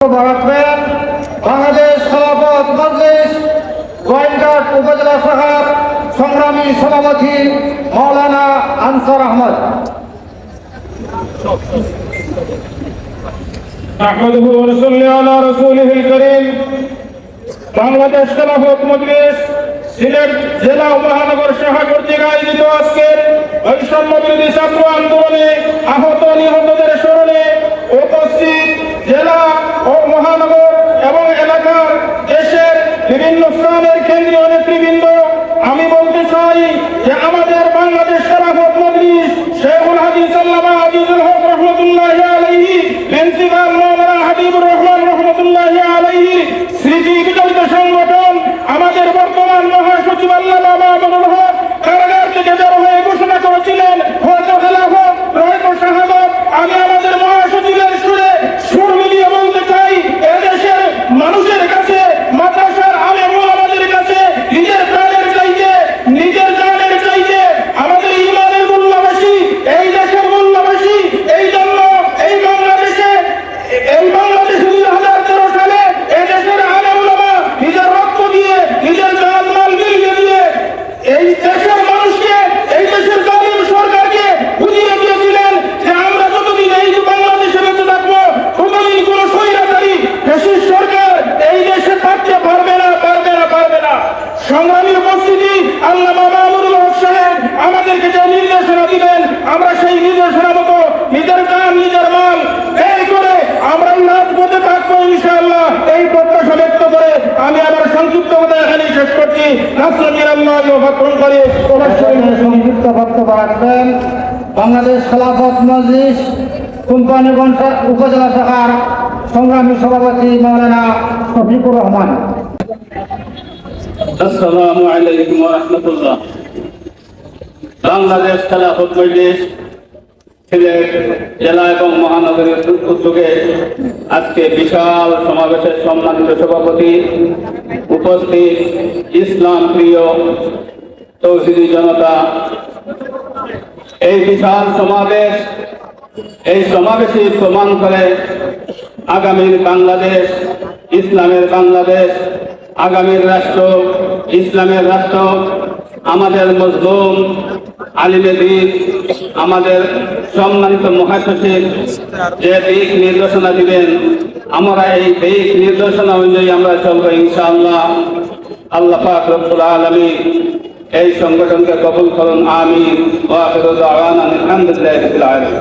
রাখবেন বাংলাদেশ খেলাফত মজলিস গোয়েন্দাঘাট উপজেলা শাখার সংগ্রামী সভাপতি মাওলানা আনসার আহমদ। আহমদুহু ওয়া নুসাল্লি আলা রাসূলিহিল কারীম। বাংলাদেশ খেলাফত মজলিস সিলেট জেলা ও মহানগর শাখা কর্তৃক আয়োজিত আজকের বৈষম্য বিরোধী ছাত্র আন্দোলনে আহত নিহতদের স্মরণে উপস্থিত জেলা ও মহানগর এবং এলাকার দেশের বিভিন্ন স্থানের কেন্দ্রীয় নেতৃবৃন্দ, আমি বলতে চাই যে আমাদের বাংলাদেশ খেলাফত মজলিস শেখুল হাদিস আল্লামা আজিজুল হক রহমতুল্লাহি আলাইহি, প্রিন্সিপাল মাওলানা হাবিবুর রহমান রহমতুল্লাহি আলাইহি স্মৃতি বিজড়িত সংগঠন আমাদের বর্তমান মহাসচিব আল্লামা মামুনুল হক কারাগার থেকে বের হয়ে ঘোষণা করেছিলেন হয়তো খেলাফত নয়তো শাহাদাত। আমি আমাদের মহাসচিবের সুর মিলিয়ে বলতে চাই, এদেশের মানুষের কাছে মাদ্রাসার আলেম ওলামাদের কাছে নিজের প্রাণের চাইতে নিজের জানের চাইতে আমাদের ইমানের মূল্য বেশি, এই দেশের মূল্য বেশি। এই জন্য এই বাংলাদেশে 2013 সালে এই দেশের আলেম ওলামা নিজের রক্ত দিয়ে নিজের জান মাল বিলিয়ে দিয়ে এই দেশের মানুষকে এই দেশের জালিম সরকারকে বুঝিয়ে দিয়েছিলেন যে আমরা যতদিন এই বাংলাদেশে বেঁচে থাকবো ততদিন কোন স্বৈরাচারী ফ্যাসিস্ট সরকার এই দেশে থাকতে পারবে না। সংগ্রামী উপস্থিতি, আল্লামা মামুনুল হক সাহেব আমাদেরকে যে নির্দেশনা দিবেন আমরা সেই নির্দেশনা মতো নিজের জান নিজের মাল ব্যয় করে আমরা রাজপথে থাকবো ইনশাআল্লাহ। এই প্রত্যাশা ব্যক্ত করে আমি আমার সংক্ষিপ্ত কথা এখানেই শেষ করছি। সংক্ষিপ্ত বক্তব্য রাখবেন বাংলাদেশ খেলাফত মজলিস কোম্পানিগঞ্জ উপজেলা শাখার সংগ্রামী সভাপতি মাওলানা শফিকুর রহমান। আসসালামু আলাইকুম ওয়া রাহমাতুল্লাহ। বাংলাদেশ খেলাফত মজলিস সিলেট জেলা এবং মহানগরের উদ্যোগে আজকে বিশাল সমাবেশের সম্মানিত সভাপতি, উপস্থিত ইসলাম প্রিয় তৌহিদি জনতা, এই বিশাল সমাবেশ, এই সমাবেশই প্রমাণ করে আগামীর বাংলাদেশ, ইসলামের বাংলাদেশ, আগামীর রাষ্ট্র, ইসলামের রাষ্ট্র, আমাদের মজলুম আলিমে দিন, আমাদের সম্মানিত মহাসচিব যে দিক নির্দেশনা দিবেন আমরা এই দিক নির্দেশনা অনুযায়ী আমরা চলবো ইনশাআল্লাহ। আল্লাহ পাক রব্বুল আলামিন এই সংগঠনকে কবুল করুন, আমিন। ওয়া আখিরু দাওয়ানা আলহামদুলিল্লাহি রাব্বিল আলামিন।